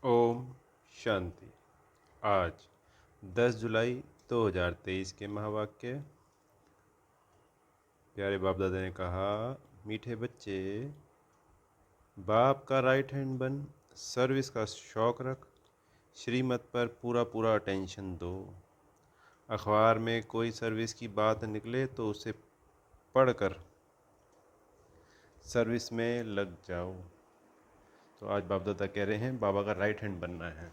ओम शांति। आज 10 जुलाई 2023 के महावाक्य। प्यारे बाप दादा ने कहा, मीठे बच्चे, बाप का राइट हैंड बन, सर्विस का शौक रख, श्रीमत पर पूरा पूरा अटेंशन दो। अखबार में कोई सर्विस की बात निकले तो उसे पढ़कर सर्विस में लग जाओ। तो आज बाप दादा कह रहे हैं बाबा का राइट हैंड बनना है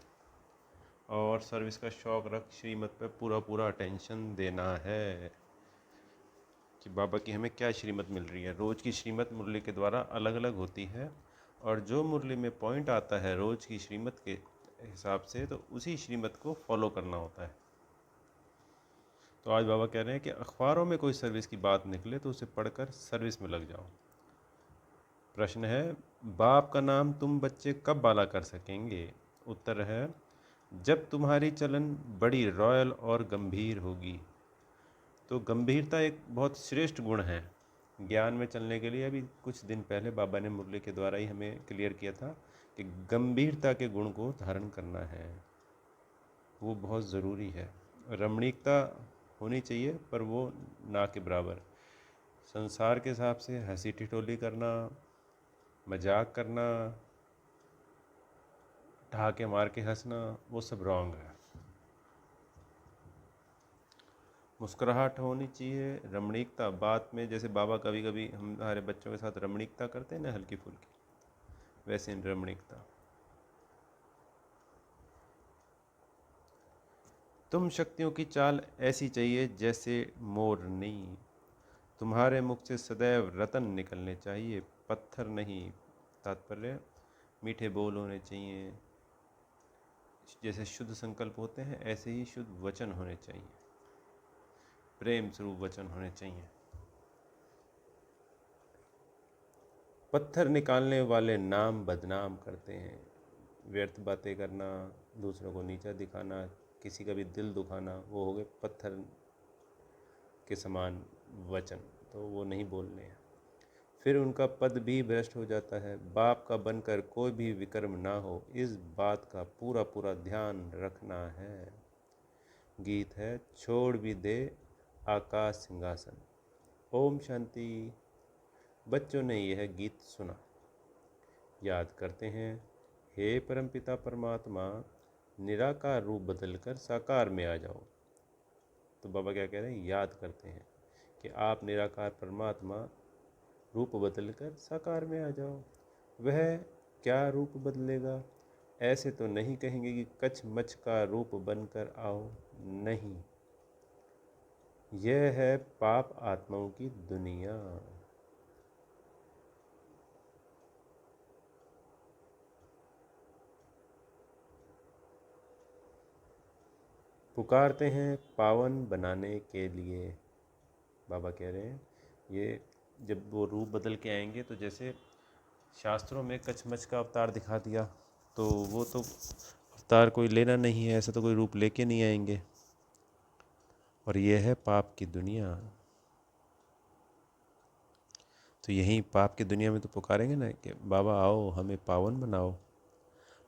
और सर्विस का शौक रख, श्रीमत पे पूरा पूरा अटेंशन देना है कि बाबा की हमें क्या श्रीमत मिल रही है। रोज़ की श्रीमत मुरली के द्वारा अलग अलग होती है और जो मुरली में पॉइंट आता है रोज़ की श्रीमत के हिसाब से, तो उसी श्रीमत को फॉलो करना होता है। तो आज बाबा कह रहे हैं कि अखबारों में कोई सर्विस की बात निकले तो उसे पढ़कर सर्विस में लग जाओ। प्रश्न है, बाप का नाम तुम बच्चे कब बाला कर सकेंगे? उत्तर है, जब तुम्हारी चलन बड़ी रॉयल और गंभीर होगी। तो गंभीरता एक बहुत श्रेष्ठ गुण है ज्ञान में चलने के लिए। अभी कुछ दिन पहले बाबा ने मुरली के द्वारा ही हमें क्लियर किया था कि गंभीरता के गुण को धारण करना है, वो बहुत ज़रूरी है। रमणीकता होनी चाहिए पर वो ना के बराबर। संसार के हिसाब से हंसी ठिठोली करना, मजाक करना, ठहाके मार के हंसना, वो सब रॉन्ग है। मुस्कुराहट होनी चाहिए, रमणीकता बात में। जैसे बाबा कभी कभी हमारे बच्चों के साथ रमणीकता करते हैं ना, हल्की फुल्की, वैसे रमणीकता। तुम शक्तियों की चाल ऐसी चाहिए जैसे मोरनी। तुम्हारे मुख से सदैव रतन निकलने चाहिए, पत्थर नहीं। तात्पर्य, मीठे बोल होने चाहिए। जैसे शुद्ध संकल्प होते हैं ऐसे ही शुद्ध वचन होने चाहिए, प्रेम स्वरूप वचन होने चाहिए। पत्थर निकालने वाले नाम बदनाम करते हैं। व्यर्थ बातें करना, दूसरों को नीचा दिखाना, किसी का भी दिल दुखाना, वो हो गए पत्थर के समान वचन, तो वो नहीं बोलने हैं। फिर उनका पद भी भ्रष्ट हो जाता है। बाप का बनकर कोई भी विक्रम ना हो, इस बात का पूरा पूरा ध्यान रखना है। गीत है, छोड़ भी दे आकाश सिंहासन। ओम शांति। बच्चों ने यह गीत सुना, याद करते हैं। हे परमपिता परमात्मा, निराकार रूप बदलकर साकार में आ जाओ। तो बाबा क्या कह रहे हैं, याद करते हैं कि आप निराकार परमात्मा रूप बदलकर साकार में आ जाओ। वह क्या रूप बदलेगा? ऐसे तो नहीं कहेंगे कि कछ मच का रूप बनकर आओ, नहीं। यह है पाप आत्माओं की दुनिया। पुकारते हैं पावन बनाने के लिए। बाबा कह रहे हैं ये जब वो रूप बदल के आएंगे, तो जैसे शास्त्रों में कचमच का अवतार दिखा दिया, तो वो तो अवतार कोई लेना नहीं है, ऐसा तो कोई रूप लेके नहीं आएंगे। और ये है पाप की दुनिया। तो यहीं पाप की दुनिया में तो पुकारेंगे ना कि बाबा आओ हमें पावन बनाओ।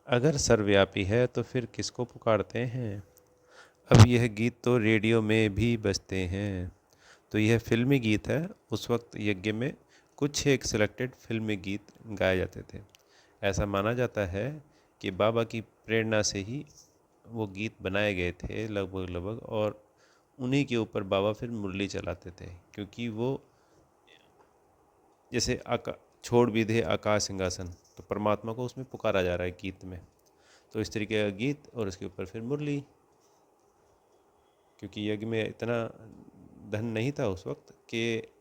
अगर सर्वव्यापी है तो फिर किसको पुकारते हैं? अब यह गीत तो रेडियो में भी बजते हैं। तो यह फिल्मी गीत है। उस वक्त यज्ञ में कुछ एक सिलेक्टेड फिल्मी गीत गाए जाते थे। ऐसा माना जाता है कि बाबा की प्रेरणा से ही वो गीत बनाए गए थे लगभग, और उन्हीं के ऊपर बाबा फिर मुरली चलाते थे, क्योंकि वो जैसे छोड़ भी दे आकाश सिंहासन, तो परमात्मा को उसमें पुकारा जा रहा है गीत में। तो इस तरीके का गीत और उसके ऊपर फिर मुरली, क्योंकि यज्ञ में इतना धन नहीं था उस वक्त कि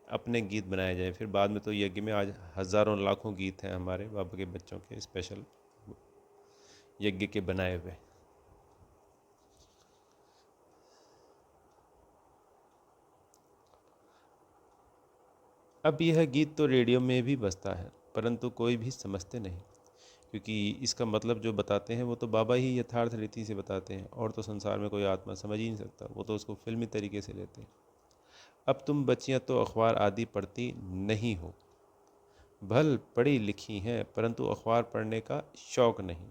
अपने गीत बनाए जाए। फिर बाद में तो यज्ञ में आज हज़ारों लाखों गीत हैं हमारे बाबा के बच्चों के स्पेशल यज्ञ के बनाए हुए। अब यह गीत तो रेडियो में भी बजता है, परंतु कोई भी समझते नहीं, क्योंकि इसका मतलब जो बताते हैं वो तो बाबा ही यथार्थ रीति से बताते हैं, और तो संसार में कोई आत्मा समझ ही नहीं सकता, वो तो उसको फिल्मी तरीके से लेते हैं। अब तुम बच्चियां तो अखबार आदि पढ़ती नहीं हो, भल पढ़ी लिखी हैं, परंतु अखबार पढ़ने का शौक़ नहीं।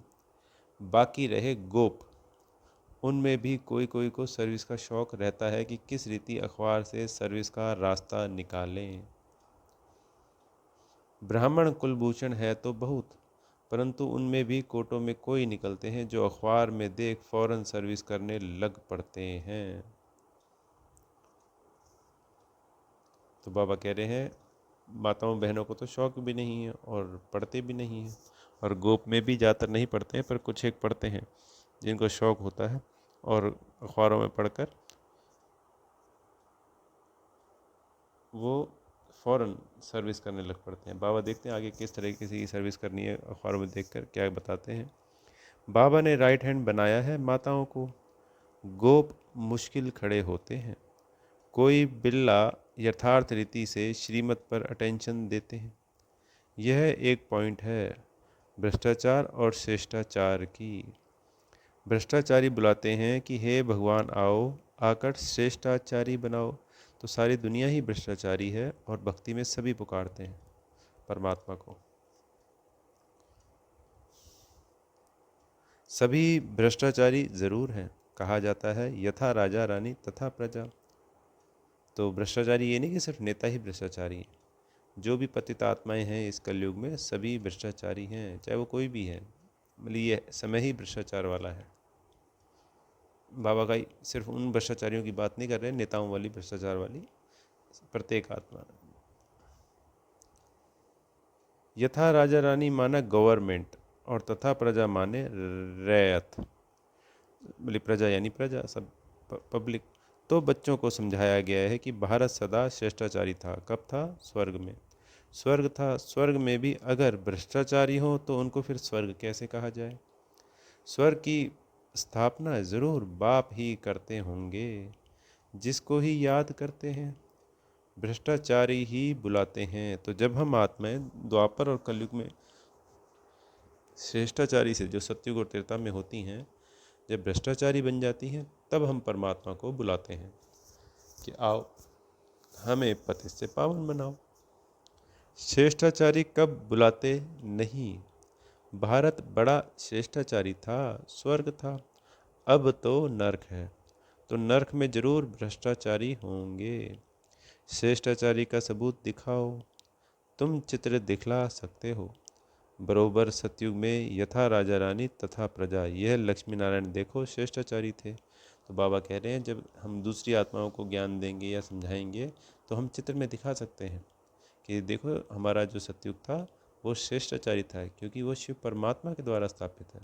बाकी रहे गोप, उनमें भी कोई कोई को सर्विस का शौक रहता है कि किस रीति अखबार से सर्विस का रास्ता निकालें। ब्राह्मण कुलभूषण है तो बहुत, परंतु उनमें भी कोटों में कोई निकलते हैं जो अखबार में देख फौरन सर्विस करने लग पड़ते हैं। तो बाबा कह रहे हैं माताओं बहनों को तो शौक भी नहीं है और पढ़ते भी नहीं हैं, और गोप में भी ज़्यादातर नहीं पढ़ते हैं, पर कुछ एक पढ़ते हैं जिनको शौक होता है और अखबारों में पढ़कर वो फ़ौरन सर्विस करने लग पड़ते हैं। बाबा देखते हैं आगे किस तरीके से ये सर्विस करनी है, अखबारों में देखकर क्या बताते हैं। बाबा ने राइट हैंड बनाया है माताओं को, गोप मुश्किल खड़े होते हैं, कोई बिल्ला यथार्थ रीति से श्रीमत पर अटेंशन देते हैं। यह एक पॉइंट है भ्रष्टाचार और श्रेष्ठाचार की। भ्रष्टाचारी बुलाते हैं कि हे भगवान आओ आकर श्रेष्ठाचारी बनाओ, तो सारी दुनिया ही भ्रष्टाचारी है और भक्ति में सभी पुकारते हैं परमात्मा को। सभी भ्रष्टाचारी जरूर हैं, कहा जाता है यथा राजा रानी तथा प्रजा। तो भ्रष्टाचारी ये नहीं कि सिर्फ नेता ही भ्रष्टाचारी है, जो भी पतित आत्माएं हैं इस कलयुग में सभी भ्रष्टाचारी हैं, चाहे वो कोई भी है। मतलब ये समय ही भ्रष्टाचार वाला है। बाबा का सिर्फ उन भ्रष्टाचारियों की बात नहीं कर रहे, नेताओं वाली भ्रष्टाचार वाली, प्रत्येक आत्मा। यथा राजा रानी माना गवर्नमेंट और तथा प्रजा माने रैयत, बोली प्रजा यानी प्रजा सब पब्लिक। तो बच्चों को समझाया गया है कि भारत सदा श्रेष्ठाचारी था। कब था? स्वर्ग में। स्वर्ग था, स्वर्ग में भी अगर भ्रष्टाचारी हो तो उनको फिर स्वर्ग कैसे कहा जाए? स्वर्ग की स्थापना जरूर बाप ही करते होंगे, जिसको ही याद करते हैं भ्रष्टाचारी ही बुलाते हैं। तो जब हम आत्माएं द्वापर और कलयुग में श्रेष्ठाचारी से, जो सत्युग और त्रेता में होती हैं, जब भ्रष्टाचारी बन जाती हैं, तब हम परमात्मा को बुलाते हैं कि आओ हमें पति से पावन बनाओ। श्रेष्ठाचारी कब बुलाते नहीं। भारत बड़ा श्रेष्ठाचारी था, स्वर्ग था, अब तो नर्क है, तो नर्क में जरूर भ्रष्टाचारी होंगे। श्रेष्ठाचारी का सबूत दिखाओ। तुम चित्र दिखला सकते हो। बरोबर सतयुग में यथा राजा रानी तथा प्रजा, यह लक्ष्मी नारायण देखो श्रेष्ठाचारी थे। तो बाबा कह रहे हैं जब हम दूसरी आत्माओं को ज्ञान देंगे या समझाएंगे तो हम चित्र में दिखा सकते हैं कि देखो हमारा जो सतयुग था वो श्रेष्ठाचारी था, क्योंकि वो शिव परमात्मा के द्वारा स्थापित है।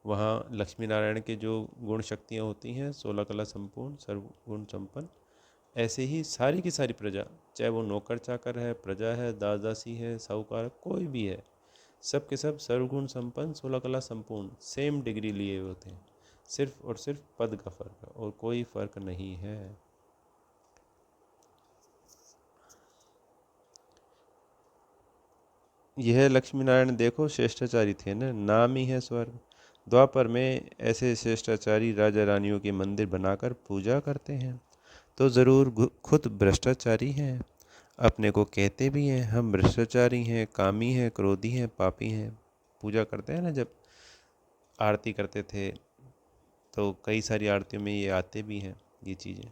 वहाँ लक्ष्मी नारायण के जो गुण शक्तियाँ होती हैं 16 कला संपूर्ण सर्वगुण संपन्न, ऐसे ही सारी की सारी प्रजा, चाहे वो नौकर चाकर है, प्रजा है, दास दासी है, साहूकार, कोई भी है, सब के सब सर्वगुण संपन्न 16 कला संपूर्ण सेम डिग्री लिए हुए होते हैं। सिर्फ और सिर्फ पद का फर्क है और कोई फर्क नहीं है। यह लक्ष्मी नारायण देखो श्रेष्ठाचारी थे ना, नाम ही है स्वर्ग। द्वापर में ऐसे श्रेष्ठाचारी राजा रानियों के मंदिर बनाकर पूजा करते हैं, तो ज़रूर खुद भ्रष्टाचारी हैं। अपने को कहते भी हैं हम भ्रष्टाचारी हैं, कामी हैं, क्रोधी हैं, पापी हैं। पूजा करते हैं ना, जब आरती करते थे तो कई सारी आरतियों में ये आते भी हैं ये चीज़ें।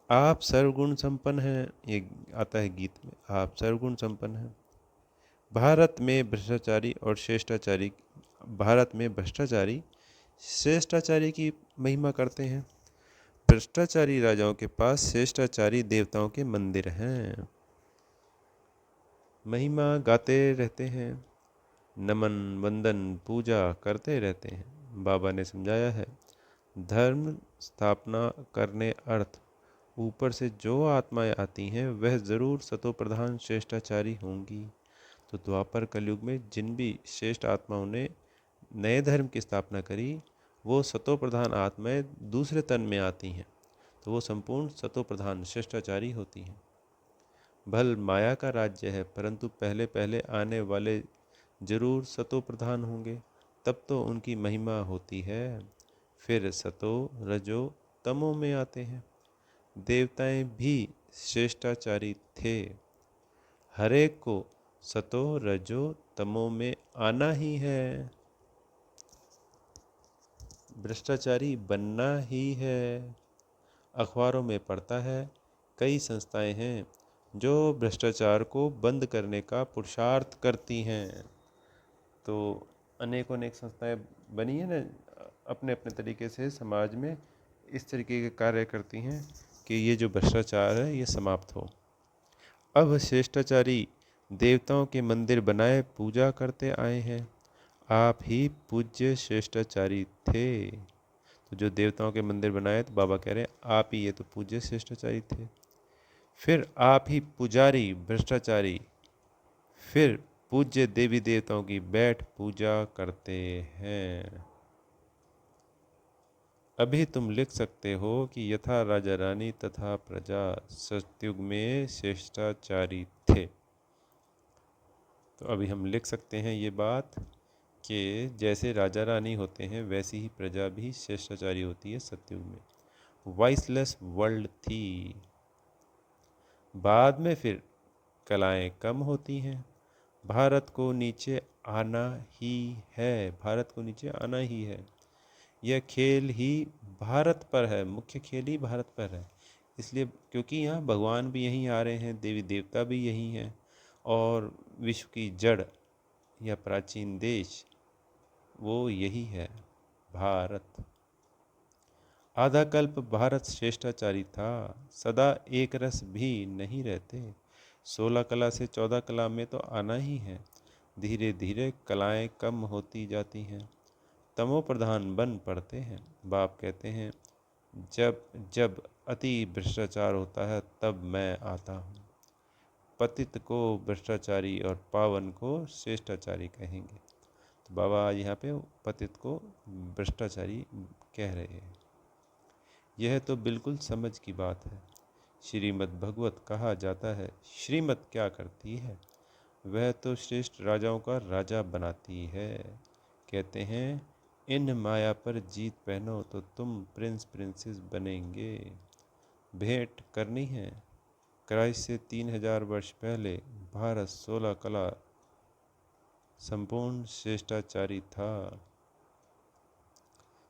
आप सर्वगुण संपन्न हैं, ये आता है गीत में, आप सर्वगुण संपन्न हैं। भारत में भ्रष्टाचारी और श्रेष्ठाचारी, भारत में भ्रष्टाचारी श्रेष्ठाचारी की महिमा करते हैं। भ्रष्टाचारी राजाओं के पास श्रेष्ठाचारी देवताओं के मंदिर हैं, महिमा गाते रहते हैं, नमन वंदन पूजा करते रहते हैं। बाबा ने समझाया है धर्म स्थापना करने अर्थ ऊपर से जो आत्माएं आती हैं वह जरूर सतो प्रधान श्रेष्ठाचारी होंगी। तो द्वापर कलयुग में जिन भी श्रेष्ठ आत्माओं ने नए धर्म की स्थापना करी, वो सतो प्रधान आत्माएं दूसरे तन में आती हैं, तो वो संपूर्ण सतो प्रधान श्रेष्ठाचारी होती हैं। भल माया का राज्य है, परंतु पहले पहले आने वाले जरूर सतो प्रधान होंगे, तब तो उनकी महिमा होती है। फिर सतो रजो तमो में आते हैं। देवताएं भी श्रेष्ठाचारी थे, हरेक को सतो रजो तमो में आना ही है। भ्रष्टाचारी बनना ही है। अखबारों में पढ़ता है, कई संस्थाएं हैं जो भ्रष्टाचार को बंद करने का पुरुषार्थ करती हैं। तो अनेकों अनेक संस्थाएं बनी है ना, अपने अपने तरीके से समाज में इस तरीके के कार्य करती हैं कि ये जो भ्रष्टाचार है ये समाप्त हो। अब श्रेष्ठाचारी देवताओं के मंदिर बनाए पूजा करते आए हैं। आप ही पूज्य श्रेष्ठाचारी थे। तो जो देवताओं के मंदिर बनाए तो बाबा कह रहे हैं आप ही ये तो पूज्य श्रेष्ठाचारी थे। फिर आप ही पुजारी भ्रष्टाचारी, फिर पूज्य देवी देवताओं की बैठ पूजा करते हैं। अभी तुम लिख सकते हो कि यथा राजा रानी तथा प्रजा सतयुग में श्रेष्ठाचारी थे। तो अभी हम लिख सकते हैं ये बात कि जैसे राजा रानी होते हैं वैसी ही प्रजा भी श्रेष्ठाचारी होती है सतयुग में। वॉइसलेस वर्ल्ड थी। बाद में फिर कलाएं कम होती हैं। भारत को नीचे आना ही है, भारत को नीचे आना ही है। यह खेल ही भारत पर है, मुख्य खेल ही भारत पर है। इसलिए क्योंकि यहाँ भगवान भी यहीं आ रहे हैं, देवी देवता भी यहीं हैं, और विश्व की जड़ या प्राचीन देश वो यही है, भारत। आधा कल्प भारत श्रेष्ठाचारी था, सदा एक रस भी नहीं रहते। 16 कला से 14 कला में तो आना ही है। धीरे धीरे कलाएं कम होती जाती हैं, तमो प्रधान बन पड़ते हैं। बाप कहते हैं जब जब अति भ्रष्टाचार होता है तब मैं आता हूँ। पतित को भ्रष्टाचारी और पावन को श्रेष्ठाचारी कहेंगे। तो बाबा आज यहाँ पे पतित को भ्रष्टाचारी कह रहे हैं। यह तो बिल्कुल समझ की बात है। श्रीमद् भगवत कहा जाता है, श्रीमत क्या करती है? वह तो श्रेष्ठ राजाओं का राजा बनाती है। कहते हैं इन माया पर जीत पहनो तो तुम प्रिंस प्रिंसेस बनेंगे। भेंट करनी है। क्राइस्ट से 3000 वर्ष पहले भारत 16 कला संपूर्ण श्रेष्ठाचारी था।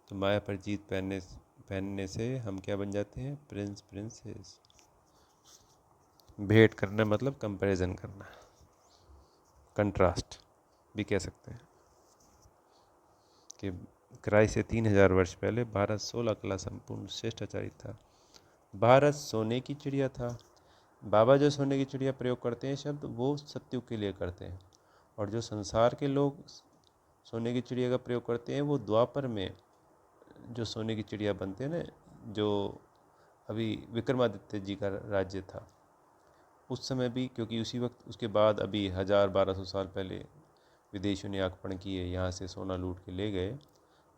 तो माया पर जीत पहनने से हम क्या बन जाते हैं? Prince princess. भेंट करना मतलब कंपैरिजन करना, कंट्रास्ट भी कह सकते हैं कि क्राइस्ट से 3000 वर्ष पहले भारत 16 कला संपूर्ण श्रेष्ठाचारी था। भारत सोने की चिड़िया था। बाबा जो सोने की चिड़िया प्रयोग करते हैं शब्द, वो सत्युग के लिए करते हैं, और जो संसार के लोग सोने की चिड़िया का प्रयोग करते हैं वो द्वापर में जो सोने की चिड़िया बनते हैं ना, जो अभी विक्रमादित्य जी का राज्य था उस समय भी, क्योंकि उसी वक्त उसके बाद अभी 1000-1200 साल पहले विदेशियों ने आक्रमण किए, यहाँ से सोना लूट के ले गए।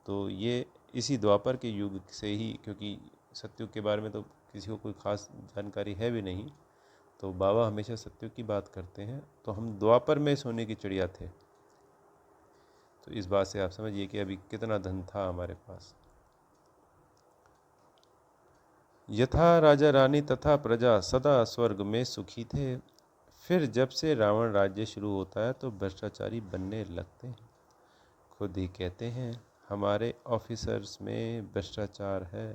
तो ये इसी द्वापर के युग से ही, क्योंकि सतयुग के बारे में तो किसी को कोई ख़ास जानकारी है भी नहीं, तो बाबा हमेशा सतयुग की बात करते हैं। तो हम द्वापर में सोने की चिड़िया थे। तो इस बात से आप समझिए कि अभी कितना धन था हमारे पास। यथा राजा रानी तथा प्रजा सदा स्वर्ग में सुखी थे। फिर जब से रावण राज्य शुरू होता है तो भ्रष्टाचारी बनने लगते हैं। खुद ही कहते हैं हमारे ऑफिसर्स में भ्रष्टाचार है।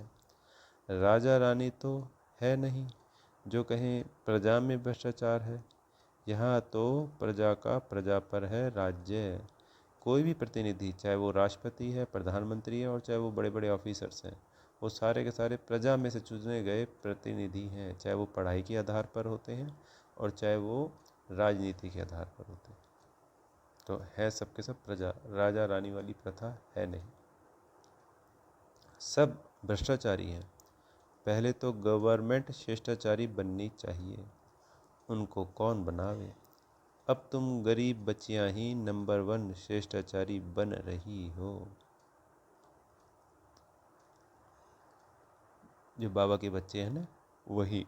राजा रानी तो है नहीं जो कहें प्रजा में भ्रष्टाचार है। यहाँ तो प्रजा का प्रजा पर है राज्य। कोई भी प्रतिनिधि, चाहे वो राष्ट्रपति है, प्रधानमंत्री है, और चाहे वो बड़े बड़े ऑफिसर्स हैं, वो सारे के सारे प्रजा में से चुने गए प्रतिनिधि हैं, चाहे वो पढ़ाई के आधार पर होते हैं और चाहे वो राजनीति के आधार पर होते हैं। तो है सबके सब प्रजा, राजा रानी वाली प्रथा है नहीं, सब भ्रष्टाचारी हैं। पहले तो गवर्नमेंट शिष्टाचारी बननी चाहिए, उनको कौन बनावे। अब तुम गरीब बच्चियां ही नंबर 1 श्रेष्ठाचारी बन रही हो। जो बाबा के बच्चे हैं ना, वही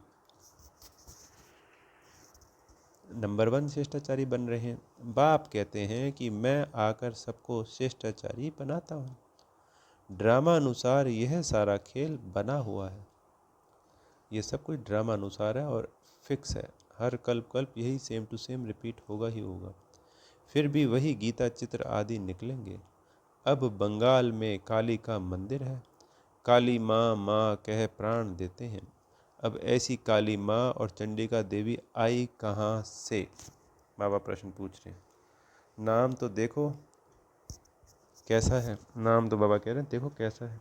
नंबर 1 श्रेष्ठाचारी बन रहे हैं। बाप कहते हैं कि मैं आकर सबको श्रेष्ठाचारी बनाता हूँ। ड्रामा अनुसार यह सारा खेल बना हुआ है। ये सब कुछ ड्रामा अनुसार है और फिक्स है। हर कल्प कल्प यही सेम टू सेम रिपीट होगा ही होगा। फिर भी वही गीता चित्र आदि निकलेंगे। अब बंगाल में काली का मंदिर है, काली माँ माँ कह प्राण देते हैं। अब ऐसी काली माँ और चंडिका देवी आई कहाँ से? बाबा प्रश्न पूछ रहे हैं। नाम तो देखो कैसा है, नाम तो बाबा कह रहे हैं देखो कैसा है।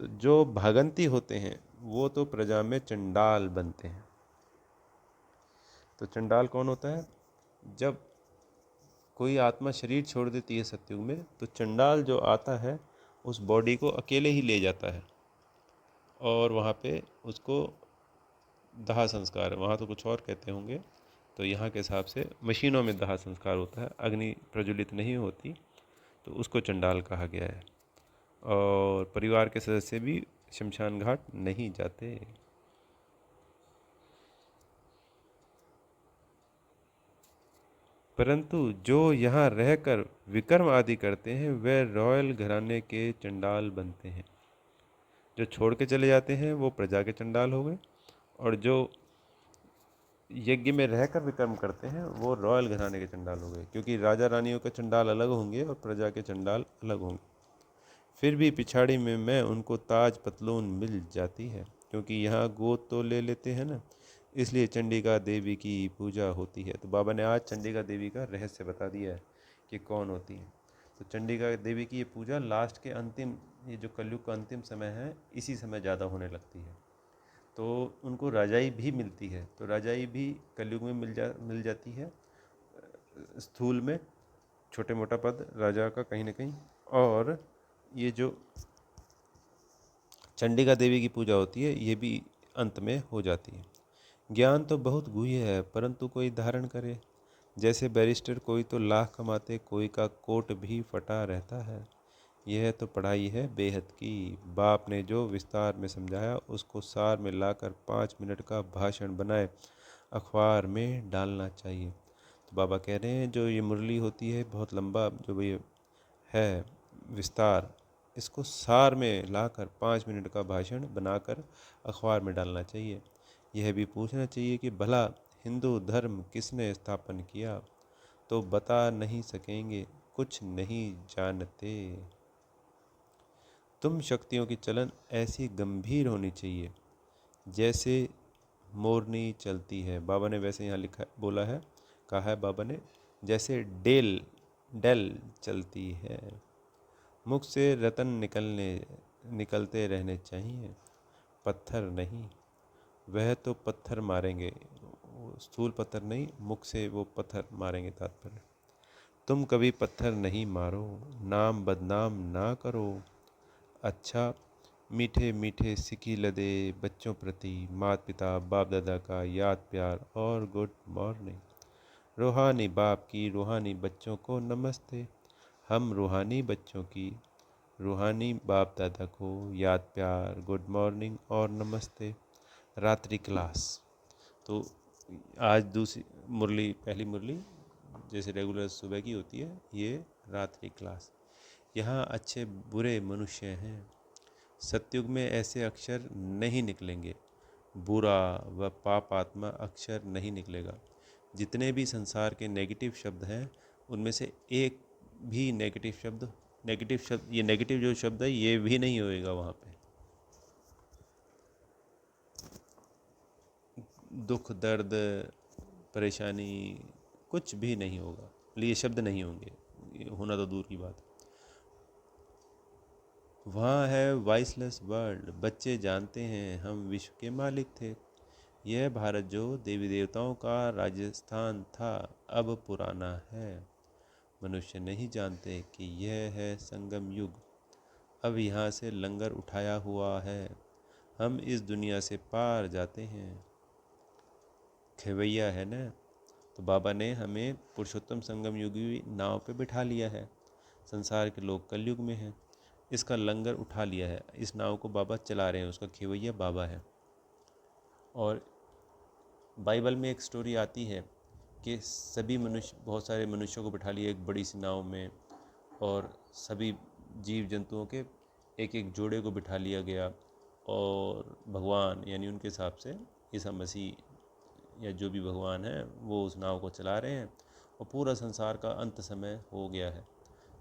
तो जो भागंती होते हैं वो तो प्रजा में चंडाल बनते हैं। तो चंडाल कौन होता है? जब कोई आत्मा शरीर छोड़ देती है सत्युग में, तो चंडाल जो आता है उस बॉडी को अकेले ही ले जाता है और वहाँ पे उसको दाह संस्कार, वहाँ तो कुछ और कहते होंगे, तो यहाँ के हिसाब से मशीनों में दाह संस्कार होता है, अग्नि प्रज्वलित नहीं होती, तो उसको चंडाल कहा गया है। और परिवार के सदस्य भी शमशान घाट नहीं जाते। परंतु जो यहाँ रहकर विक्रम आदि करते हैं वे रॉयल घराने के चंडाल बनते हैं। जो छोड़ के चले जाते हैं वो प्रजा के चंडाल हो गए, और जो यज्ञ में रहकर विक्रम करते हैं वो रॉयल घराने के चंडाल हो गए, क्योंकि राजा रानियों के चंडाल अलग होंगे और प्रजा के चंडाल अलग होंगे। फिर भी पिछाड़ी में मैं उनको ताज पतलून मिल जाती है, क्योंकि यहाँ गोद तो ले लेते हैं ना, इसलिए चंडिका देवी की पूजा होती है। तो बाबा ने आज चंडिका देवी का रहस्य बता दिया है कि कौन होती है। तो चंडिका देवी की ये पूजा लास्ट के अंतिम, ये जो कलयुग का अंतिम समय है, इसी समय ज़्यादा होने लगती है। तो उनको राजाई भी मिलती है, तो राजाई भी कलयुग में मिल जाती है स्थूल में, छोटे मोटा पद राजा का कहीं ना कहीं। और ये जो चंडिका देवी की पूजा होती है ये भी अंत में हो जाती है। ज्ञान तो बहुत गुह्य है, परंतु कोई धारण करे। जैसे बैरिस्टर कोई तो लाख कमाते, कोई का कोट भी फटा रहता है। यह तो पढ़ाई है बेहद की। बाप ने जो विस्तार में समझाया उसको सार में लाकर 5 मिनट का भाषण बनाए अखबार में डालना चाहिए। तो बाबा कह रहे हैं जो ये मुरली होती है बहुत लंबा जो ये है विस्तार, इसको सार में लाकर 5 मिनट का भाषण बनाकर अखबार में डालना चाहिए। यह भी पूछना चाहिए कि भला हिंदू धर्म किसने स्थापन किया, तो बता नहीं सकेंगे, कुछ नहीं जानते। तुम शक्तियों की चलन ऐसी गंभीर होनी चाहिए जैसे मोरनी चलती है। बाबा ने वैसे यहाँ लिखा बोला है, कहा है बाबा ने, जैसे डेल चलती है। मुख से रतन निकलते रहने चाहिए, पत्थर नहीं। वह तो पत्थर मारेंगे, स्थूल पत्थर नहीं, मुख से वो पत्थर मारेंगे। तात्पर्य, तुम कभी पत्थर नहीं मारो, नाम बदनाम ना करो। अच्छा, मीठे मीठे सिकी लदे बच्चों प्रति माता पिता बाप दादा का याद प्यार और गुड मॉर्निंग। रूहानी बाप की रूहानी बच्चों को नमस्ते। हम रूहानी बच्चों की रूहानी बाप दादा को याद प्यार, गुड मॉर्निंग और नमस्ते। रात्रि क्लास। तो आज दूसरी मुरली, पहली मुरली जैसे रेगुलर सुबह की होती है, ये रात्रि क्लास। यहाँ अच्छे बुरे मनुष्य हैं। सतयुग में ऐसे अक्षर नहीं निकलेंगे, बुरा व पाप आत्मा अक्षर नहीं निकलेगा। जितने भी संसार के नेगेटिव शब्द हैं उनमें से एक भी नेगेटिव शब्द, ये नेगेटिव जो शब्द है ये भी नहीं होएगा वहाँ पे। दुख दर्द परेशानी कुछ भी नहीं होगा, ये शब्द नहीं होंगे, ये होना तो दूर की बात है। वहाँ है वॉइसलेस वर्ल्ड। बच्चे जानते हैं हम विश्व के मालिक थे। यह भारत जो देवी देवताओं का राजस्थान था अब पुराना है। मनुष्य नहीं जानते कि यह है संगम युग। अब यहाँ से लंगर उठाया हुआ है, हम इस दुनिया से पार जाते हैं। खेवैया है ना, तो बाबा ने हमें पुरुषोत्तम संगम युगी नाव पे बिठा लिया है। संसार के लोग कलयुग में हैं, इसका लंगर उठा लिया है, इस नाव को बाबा चला रहे हैं, उसका खेवैया बाबा है। और बाइबल में एक स्टोरी आती है कि सभी मनुष्य, बहुत सारे मनुष्यों को बिठा लिया एक बड़ी सी नाव में, और सभी जीव जंतुओं के एक एक जोड़े को बिठा लिया गया, और भगवान यानी उनके हिसाब से ईसा मसीह या जो भी भगवान है वो उस नाव को चला रहे हैं, और पूरा संसार का अंत समय हो गया है।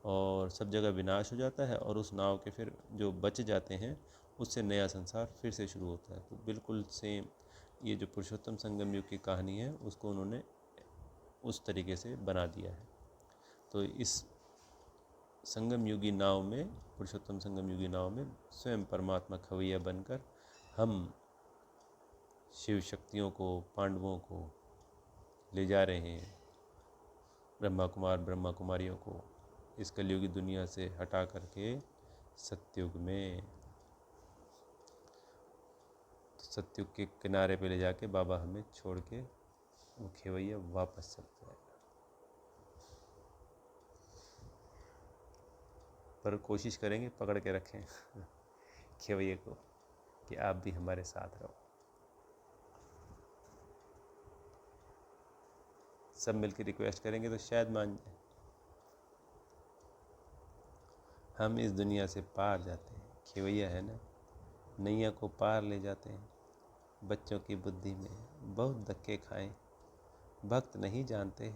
और सब जगह विनाश हो जाता है, और उस नाव के फिर जो बच जाते हैं उससे नया संसार फिर से शुरू होता है। तो बिल्कुल सेम ये जो पुरुषोत्तम संगम युग की कहानी है उसको उन्होंने उस तरीके से बना दिया है। तो इस संगम युगी नाव में, पुरुषोत्तम संगम युगी नाव में स्वयं परमात्मा खवैया बनकर हम शिव शक्तियों को, पांडवों को ले जा रहे हैं, ब्रह्मा कुमार ब्रह्मा कुमारियों को इस कलयुगी दुनिया से हटा करके सत्युग में, सत्युग के किनारे पे ले जाके बाबा हमें छोड़ के वो खेवैया वापस चल जाएगा। पर कोशिश करेंगे पकड़ के रखें खेवैया को कि आप भी हमारे साथ रहो। सब मिलकर रिक्वेस्ट करेंगे तो शायद मान जाए। हम इस दुनिया से पार जाते हैं, खेवैया है ना, नैया को पार ले जाते हैं। बच्चों की बुद्धि में बहुत धक्के खाएं, भक्त नहीं जानते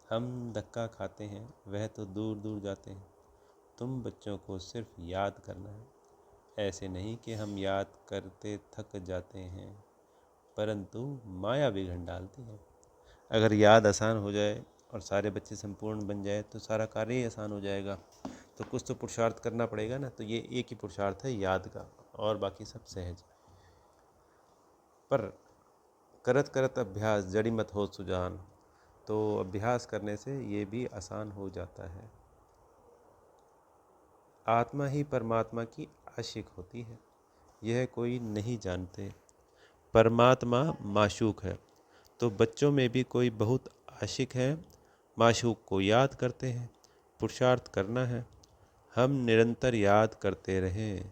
हम धक्का खाते हैं, वह तो दूर दूर जाते हैं। तुम बच्चों को सिर्फ याद करना है, ऐसे नहीं कि हम याद करते थक जाते हैं, परंतु माया विघ्न डालती है। अगर याद आसान हो जाए और सारे बच्चे संपूर्ण बन जाए तो सारा कार्य ही आसान हो जाएगा। तो कुछ तो पुरुषार्थ करना पड़ेगा ना। तो ये एक ही पुरुषार्थ है याद का, और बाकी सब सहज। पर करत करत अभ्यास जड़ी मत हो सुजान, तो अभ्यास करने से ये भी आसान हो जाता है। आत्मा ही परमात्मा की आशिक होती है, यह कोई नहीं जानते। परमात्मा माशूक है, तो बच्चों में भी कोई बहुत आशिक है। माशूक को याद करते हैं, पुरुषार्थ करना है। हम निरंतर याद करते रहें।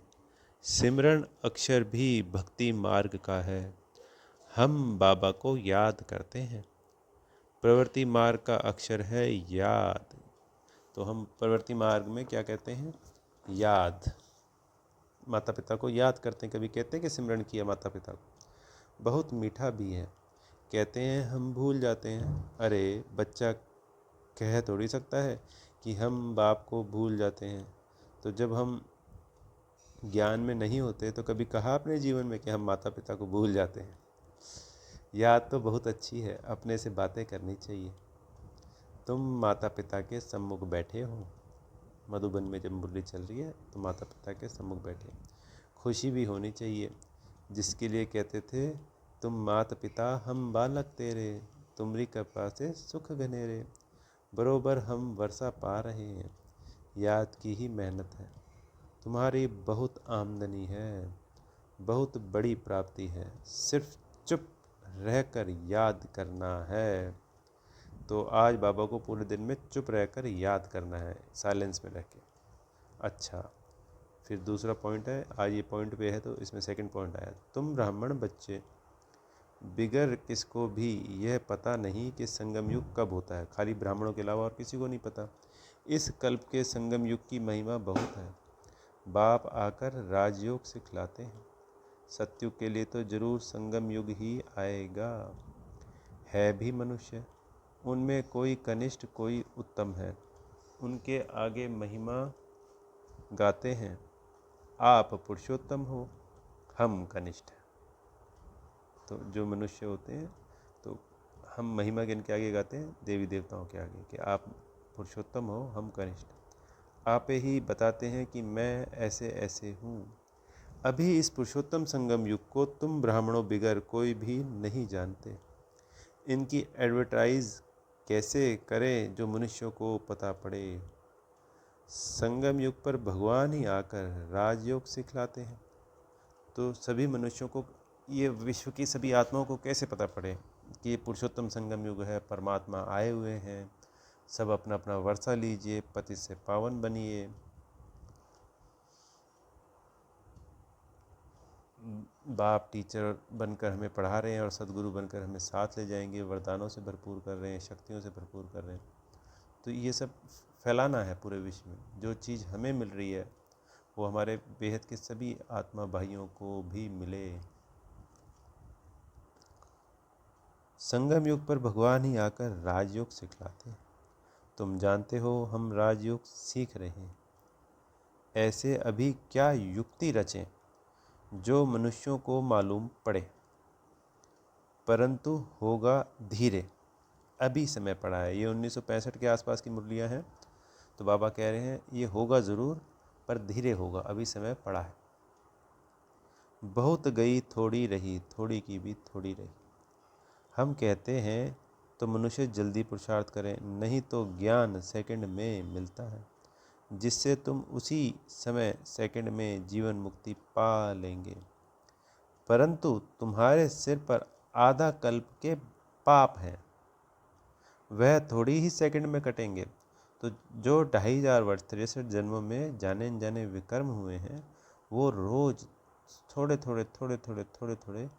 सिमरन अक्षर भी भक्ति मार्ग का है, हम बाबा को याद करते हैं। प्रवृत्ति मार्ग का अक्षर है याद, तो हम प्रवृत्ति मार्ग में क्या कहते हैं? याद। माता पिता को याद करते हैं। कभी कहते हैं कि सिमरन किया माता पिता को, बहुत मीठा भी है। कहते हैं हम भूल जाते हैं। अरे बच्चा कह थोड़ी सकता है कि हम बाप को भूल जाते हैं। तो जब हम ज्ञान में नहीं होते तो कभी कहा अपने जीवन में कि हम माता पिता को भूल जाते हैं? याद तो बहुत अच्छी है, अपने से बातें करनी चाहिए। तुम माता पिता के सम्मुख बैठे हो, मधुबन में जब मुरली चल रही है तो माता पिता के सम्मुख बैठे, खुशी भी होनी चाहिए। जिसके लिए कहते थे तुम माता पिता हम बालक तेरे, तुमरी कृपा से सुख घनेरे। बरोबर हम वर्षा पा रहे हैं, याद की ही मेहनत है। तुम्हारी बहुत आमदनी है, बहुत बड़ी प्राप्ति है, सिर्फ चुप रहकर याद करना है। तो आज बाबा को पूरे दिन में चुप रहकर याद करना है, साइलेंस में रह के। अच्छा, फिर दूसरा पॉइंट है, आज ये पॉइंट पे है तो इसमें सेकंड पॉइंट आया। तुम ब्राह्मण बच्चे, बिगर किसको भी यह पता नहीं कि संगम युग कब होता है। खाली ब्राह्मणों के अलावा और किसी को नहीं पता। इस कल्प के संगम युग की महिमा बहुत है। बाप आकर राजयोग सिखलाते हैं। सत्युग के लिए तो जरूर संगम युग ही आएगा। है भी मनुष्य, उनमें कोई कनिष्ठ कोई उत्तम है। उनके आगे महिमा गाते हैं। आप पुरुषोत्तम हो, हम कनिष्ठ हैं। तो जो मनुष्य होते हैं तो हम महिमा किनके आगे गाते हैं? देवी देवताओं के आगे, कि आप पुरुषोत्तम हो, हम कनिष्ठ। आप ही बताते हैं कि मैं ऐसे ऐसे हूँ। अभी इस पुरुषोत्तम संगम युग को तुम ब्राह्मणों बिगर कोई भी नहीं जानते। इनकी एडवर्टाइज कैसे करें जो मनुष्यों को पता पड़े। संगम युग पर भगवान ही आकर राजयोग सिखलाते हैं। तो सभी मनुष्यों को, ये विश्व की सभी आत्माओं को कैसे पता पड़े कि ये पुरुषोत्तम संगम युग है, परमात्मा आए हुए हैं। सब अपना अपना वर्षा लीजिए, पति से पावन बनिए। बाप टीचर बनकर हमें पढ़ा रहे हैं और सदगुरु बनकर हमें साथ ले जाएंगे, वरदानों से भरपूर कर रहे हैं, शक्तियों से भरपूर कर रहे हैं। तो ये सब फैलाना है पूरे विश्व में। जो चीज़ हमें मिल रही है वो हमारे बेहद के सभी आत्मा भाइयों को भी मिले। संगम युग पर भगवान ही आकर राजयोग सिखलाते हैं। तुम जानते हो हम राजयोग सीख रहे हैं। ऐसे अभी क्या युक्ति रचें जो मनुष्यों को मालूम पड़े, परंतु होगा धीरे, अभी समय पड़ा है। ये 1965 के आसपास की मुरलियाँ हैं। तो बाबा कह रहे हैं ये होगा ज़रूर, पर धीरे होगा, अभी समय पड़ा है। बहुत गई थोड़ी रही, थोड़ी की भी थोड़ी रही। हम कहते हैं तो मनुष्य जल्दी पुरुषार्थ करें, नहीं तो ज्ञान सेकंड में मिलता है, जिससे तुम उसी समय सेकंड में जीवन मुक्ति पा लेंगे। परंतु तुम्हारे सिर पर आधा कल्प के पाप हैं, वह थोड़ी ही सेकंड में कटेंगे। तो जो 2500 वर्ष 63 जन्मों में जाने अनजाने विकर्म हुए हैं, वो रोज थोड़े थोड़े थोड़े थोड़े थोड़े थोड़े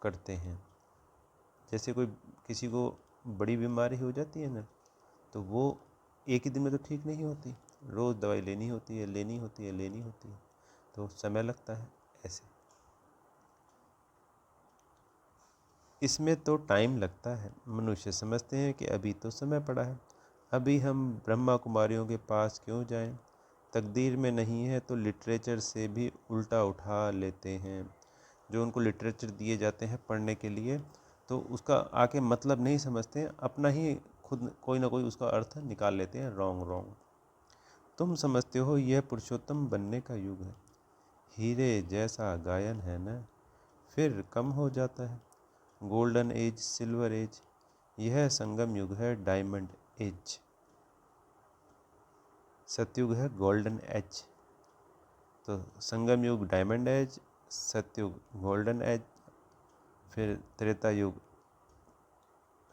कटते हैं। जैसे कोई किसी को बड़ी बीमारी हो जाती है ना, तो वो एक ही दिन में तो ठीक नहीं होती, रोज़ दवाई लेनी होती है, लेनी होती है, लेनी होती है, तो समय लगता है। ऐसे इसमें तो टाइम लगता है। मनुष्य समझते हैं कि अभी तो समय पड़ा है, अभी हम ब्रह्मा कुमारियों के पास क्यों जाएं? तकदीर में नहीं है तो लिटरेचर से भी उल्टा उठा लेते हैं। जो उनको लिटरेचर दिए जाते हैं पढ़ने के लिए, तो उसका आके मतलब नहीं समझते हैं, अपना ही खुद कोई ना कोई उसका अर्थ निकाल लेते हैं रॉन्ग रॉन्ग। तुम समझते हो यह पुरुषोत्तम बनने का युग है, हीरे जैसा गायन है ना, फिर कम हो जाता है। गोल्डन एज, सिल्वर एज, यह संगम युग है, डायमंड एज। सतयुग है गोल्डन एज, तो संगम युग डायमंड एज, सतयुग गोल्डन एज, फिर त्रेता युग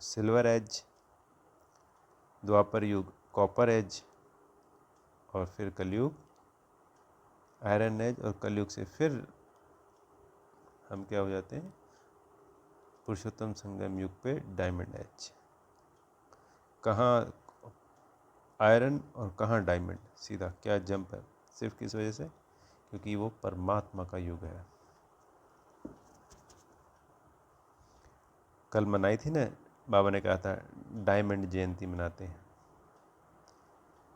सिल्वर एज, द्वापर युग कॉपर एज, और फिर कलयुग आयरन एज, और कलयुग से फिर हम क्या हो जाते हैं, पुरुषोत्तम संगम युग पे डायमंड एज। कहाँ आयरन और कहाँ डायमंड, सीधा क्या जंप है, सिर्फ किस वजह से, क्योंकि वो परमात्मा का युग है। कल मनाई थी ना, बाबा ने कहा था डायमंड जयंती मनाते हैं।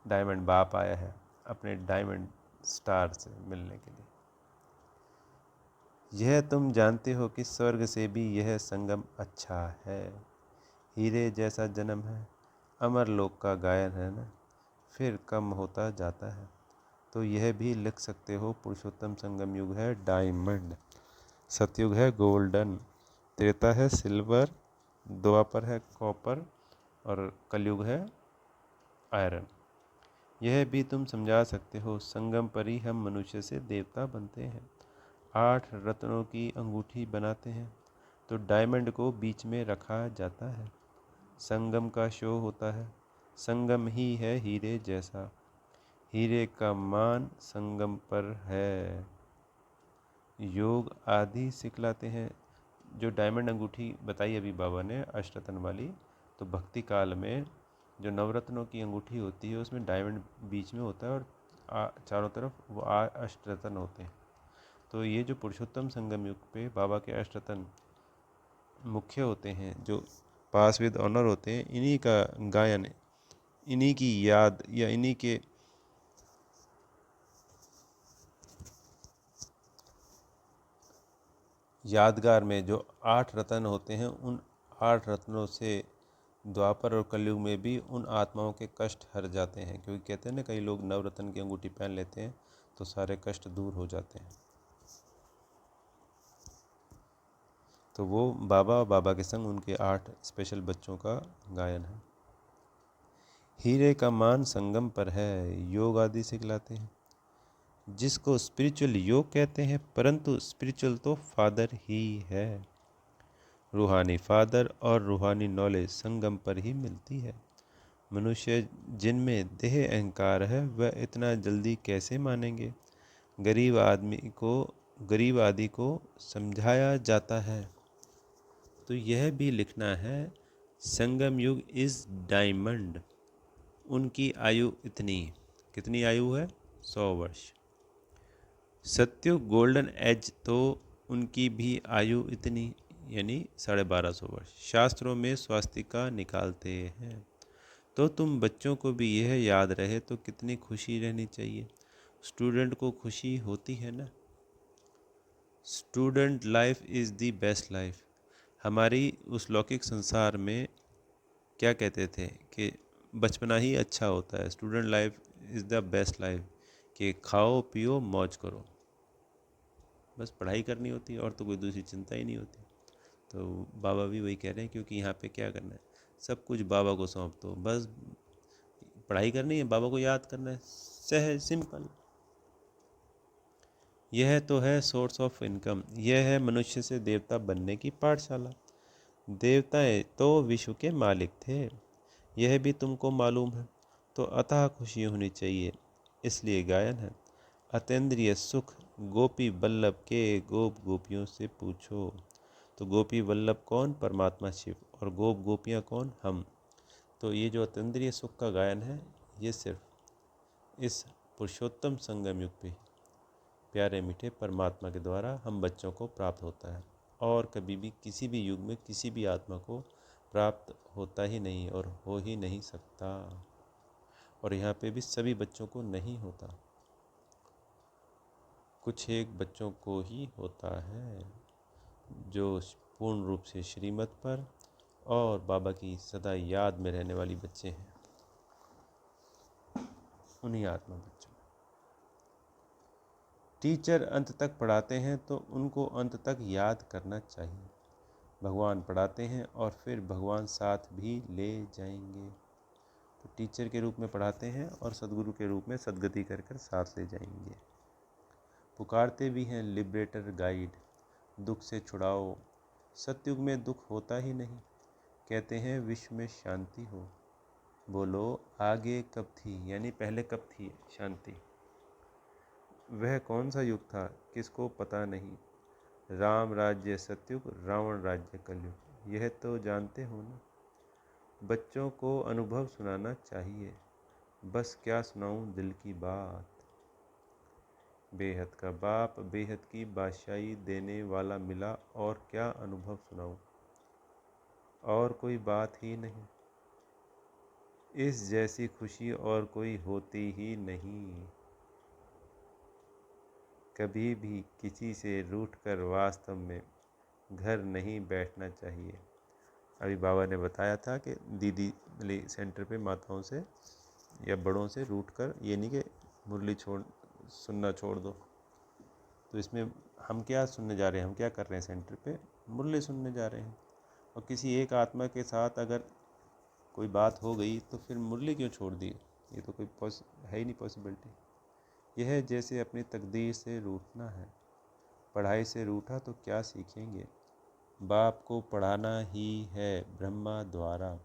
डायमंड बाप आया है अपने डायमंड स्टार से मिलने के लिए। यह तुम जानते हो कि स्वर्ग से भी यह संगम अच्छा है, हीरे जैसा जन्म है, अमर लोक का गायन है ना, फिर कम होता जाता है। तो यह भी लिख सकते हो, पुरुषोत्तम संगम युग है डायमंड, सतयुग है गोल्डन, त्रेता है सिल्वर, द्वापर है कॉपर, और कलयुग है आयरन। यह भी तुम समझा सकते हो, संगम पर ही हम मनुष्य से देवता बनते हैं। 8 रत्नों की अंगूठी बनाते हैं तो डायमंड को बीच में रखा जाता है। संगम का शो होता है, संगम ही है हीरे जैसा, हीरे का मान संगम पर है। योग आदि सिखलाते हैं। जो डायमंड अंगूठी बताई अभी बाबा ने अष्टरत्न वाली, तो भक्ति काल में जो नवरत्नों की अंगूठी होती है उसमें डायमंड बीच में होता है, और चारों तरफ वो अष्टरत्न होते हैं। तो ये जो पुरुषोत्तम संगम युग पे बाबा के अष्टरत्न मुख्य होते हैं, जो पास विद ऑनर होते हैं, इन्हीं का गायन, इन्हीं की याद या इन्हीं के यादगार में जो 8 रत्न होते हैं, उन 8 रत्नों से द्वापर और कलयुग में भी उन आत्माओं के कष्ट हर जाते हैं। क्योंकि कहते हैं ना, कई लोग नवरत्न की अंगूठी पहन लेते हैं तो सारे कष्ट दूर हो जाते हैं। तो वो बाबा के संग उनके 8 स्पेशल बच्चों का गायन है। हीरे का मान संगम पर है, योग आदि सिखलाते हैं, जिसको स्पिरिचुअल योग कहते हैं, परंतु स्पिरिचुअल तो फादर ही है। रूहानी फादर और रूहानी नॉलेज संगम पर ही मिलती है। मनुष्य जिनमें देह अहंकार है वह इतना जल्दी कैसे मानेंगे। गरीब आदि को समझाया जाता है। तो यह भी लिखना है, संगम युग इज डायमंड, उनकी आयु इतनी, कितनी आयु है, 100 वर्ष। सतयुग गोल्डन एज, तो उनकी भी आयु इतनी, यानी 1250 वर्ष। शास्त्रों में स्वास्तिका निकालते हैं तो तुम बच्चों को भी यह याद रहे तो कितनी खुशी रहनी चाहिए। स्टूडेंट को खुशी होती है ना। Student life is the best life. हमारी उस लौकिक संसार में क्या कहते थे कि बचपना ही अच्छा होता है। Student life is the best life, कि खाओ पियो मौज करो, बस पढ़ाई करनी होती है और तो कोई दूसरी चिंता ही नहीं होती। तो बाबा भी वही कह रहे हैं, क्योंकि यहाँ पे क्या करना है, सब कुछ बाबा को सौंप दो, बस पढ़ाई करनी है, बाबा को याद करना है, सहज सिंपल। यह तो है सोर्स ऑफ इनकम, यह है मनुष्य से देवता बनने की पाठशाला। देवताएं तो विश्व के मालिक थे, यह भी तुमको मालूम है, तो अतः खुशी होनी चाहिए, इसलिए गायन है। अतीन्द्रिय सुख गोपी वल्लभ के गोप गोपियों से पूछो। तो गोपी वल्लभ कौन? परमात्मा शिव। और गोप गोपियाँ कौन? हम। तो ये जो अतीन्द्रिय सुख का गायन है, ये सिर्फ इस पुरुषोत्तम संगम युग पे प्यारे मीठे परमात्मा के द्वारा हम बच्चों को प्राप्त होता है, और कभी भी किसी भी युग में किसी भी आत्मा को प्राप्त होता ही नहीं और हो ही नहीं सकता। और यहाँ पे भी सभी बच्चों को नहीं होता, कुछ एक बच्चों को ही होता है, जो पूर्ण रूप से श्रीमत पर और बाबा की सदा याद में रहने वाली बच्चे हैं, उन्हीं आत्मा बच्चों। टीचर अंत तक पढ़ाते हैं तो उनको अंत तक याद करना चाहिए। भगवान पढ़ाते हैं और फिर भगवान साथ भी ले जाएंगे। तो टीचर के रूप में पढ़ाते हैं और सदगुरु के रूप में सदगति कर कर साथ ले जाएंगे। पुकारते भी हैं लिबरेटर गाइड, दुख से छुड़ाओ, सतयुग में दुख होता ही नहीं, कहते हैं विश्व में शांति हो। बोलो आगे कब थी, यानी पहले कब थी शांति, वह कौन सा युग था किसको पता नहीं। राम राज्य सतयुग, रावण राज्य कलयुग, यह तो जानते हो ना। बच्चों को अनुभव सुनाना चाहिए, बस क्या सुनाऊं दिल की बात। बेहद का बाप बेहद की बादशाही देने वाला मिला, और क्या अनुभव सुनाऊं, और कोई बात ही नहीं। इस जैसी खुशी और कोई होती ही नहीं। कभी भी किसी से रूठकर वास्तव में घर नहीं बैठना चाहिए। अभी बाबा ने बताया था कि दीदी सेंटर पे माताओं से या बड़ों से रूठकर, ये नहीं कि मुरली सुनना छोड़ दो। तो इसमें हम क्या सुनने जा रहे हैं, हम क्या कर रहे हैं सेंटर पे? मुरली सुनने जा रहे हैं। और किसी एक आत्मा के साथ अगर कोई बात हो गई तो फिर मुरली क्यों छोड़ दी? ये तो कोई है ही नहीं पॉसिबिलिटी। यह जैसे अपनी तकदीर से रूठना है। पढ़ाई से रूठा तो क्या सीखेंगे? बाप को पढ़ाना ही है ब्रह्मा द्वारा,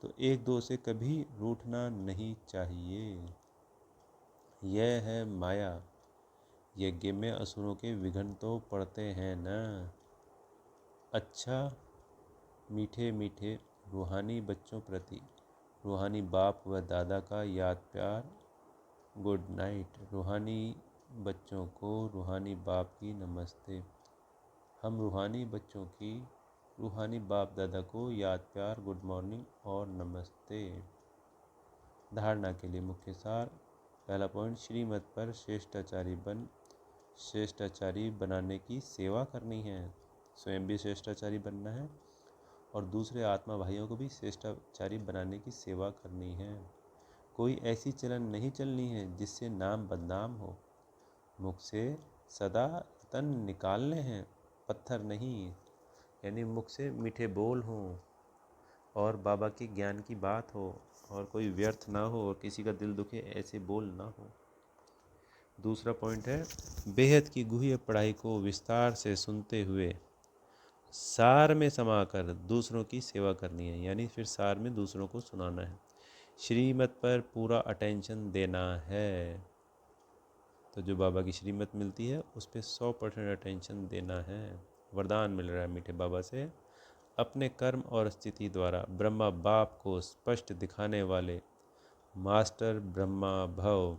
तो एक दो से कभी रूठना नहीं चाहिए। यह है माया, यज्ञ में असुरों के विघ्न तो पड़ते हैं न। अच्छा मीठे मीठे रूहानी बच्चों प्रति रूहानी बाप व दादा का याद प्यार, गुड नाइट। रूहानी बच्चों को रूहानी बाप की नमस्ते। हम रूहानी बच्चों की रूहानी बाप दादा को याद प्यार, गुड मॉर्निंग और नमस्ते। धारणा के लिए मुख्य सार। पहला पॉइंट, श्रीमत पर श्रेष्ठाचारी बनाने की सेवा करनी है। स्वयं भी श्रेष्ठाचारी बनना है और दूसरे आत्मा भाइयों को भी श्रेष्ठाचारी बनाने की सेवा करनी है। कोई ऐसी चलन नहीं चलनी है जिससे नाम बदनाम हो। मुख से सदा रतन निकालने हैं, पत्थर नहीं। यानी मुख से मीठे बोल हों और बाबा के ज्ञान की बात हो और कोई व्यर्थ ना हो और किसी का दिल दुखे ऐसे बोल ना हो। दूसरा पॉइंट है, बेहद की गुह्य पढ़ाई को विस्तार से सुनते हुए सार में समाकर दूसरों की सेवा करनी है। यानी फिर सार में दूसरों को सुनाना है। श्रीमत पर पूरा अटेंशन देना है। तो जो बाबा की श्रीमत मिलती है उस पर 100% अटेंशन देना है। वरदान मिल रहा है मीठे बाबा से, अपने कर्म और स्थिति द्वारा ब्रह्मा बाप को स्पष्ट दिखाने वाले मास्टर ब्रह्मा भव।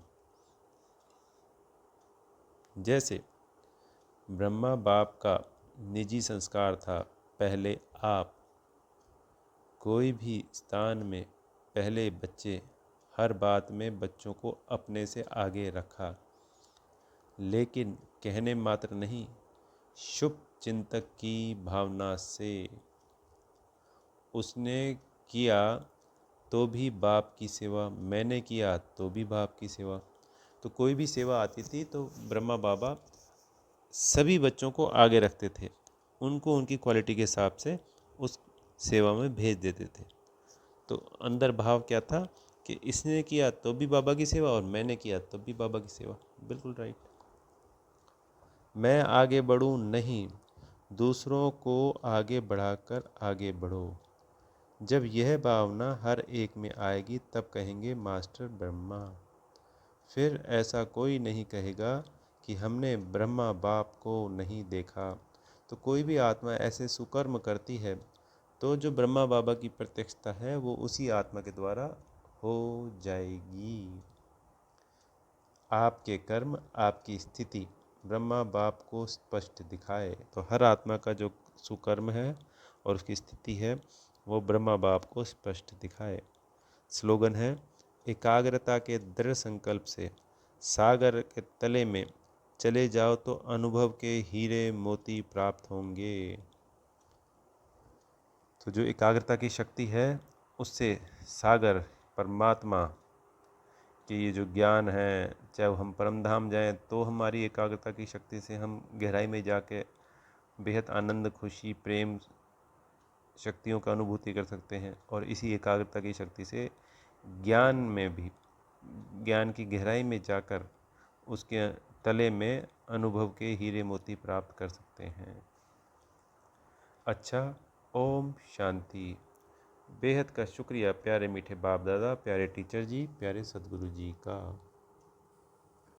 जैसे ब्रह्मा बाप का निजी संस्कार था, पहले आप कोई भी स्थान में पहले बच्चे हर बात में बच्चों को अपने से आगे रखा, लेकिन कहने मात्र नहीं, शुभ चिंतक की भावना से। उसने किया तो भी बाप की सेवा, मैंने किया तो भी बाप की सेवा। तो कोई भी सेवा आती थी तो ब्रह्मा बाबा सभी बच्चों को आगे रखते थे, उनको उनकी क्वालिटी के हिसाब से उस सेवा में भेज देते थे। तो अंदर भाव क्या था कि इसने किया तो भी बाबा की सेवा और मैंने किया तो भी बाबा की सेवा। बिल्कुल राइट। मैं आगे बढ़ूं नहीं, दूसरों को आगे बढ़ाकर आगे बढ़ो। जब यह भावना हर एक में आएगी तब कहेंगे मास्टर ब्रह्मा। फिर ऐसा कोई नहीं कहेगा कि हमने ब्रह्मा बाप को नहीं देखा। तो कोई भी आत्मा ऐसे सुकर्म करती है तो जो ब्रह्मा बाबा की प्रत्यक्षता है वो उसी आत्मा के द्वारा हो जाएगी। आपके कर्म, आपकी स्थिति ब्रह्मा बाप को स्पष्ट दिखाए। तो हर आत्मा का जो सुकर्म है और उसकी स्थिति है वो ब्रह्मा बाप को स्पष्ट दिखाए। स्लोगन है, एकाग्रता के दृढ़ संकल्प से सागर के तले में चले जाओ तो अनुभव के हीरे मोती प्राप्त होंगे। तो जो एकाग्रता की शक्ति है उससे सागर परमात्मा कि ये जो ज्ञान है, चाहे हम परम धाम जाएँ तो हमारी एकाग्रता की शक्ति से हम गहराई में जाके बेहद आनंद, खुशी, प्रेम शक्तियों का अनुभूति कर सकते हैं। और इसी एकाग्रता की शक्ति से ज्ञान में भी, ज्ञान की गहराई में जाकर उसके तले में अनुभव के हीरे मोती प्राप्त कर सकते हैं। अच्छा, ओम शांति। बेहद का शुक्रिया प्यारे मीठे बाप दादा, प्यारे टीचर जी, प्यारे सदगुरु जी का।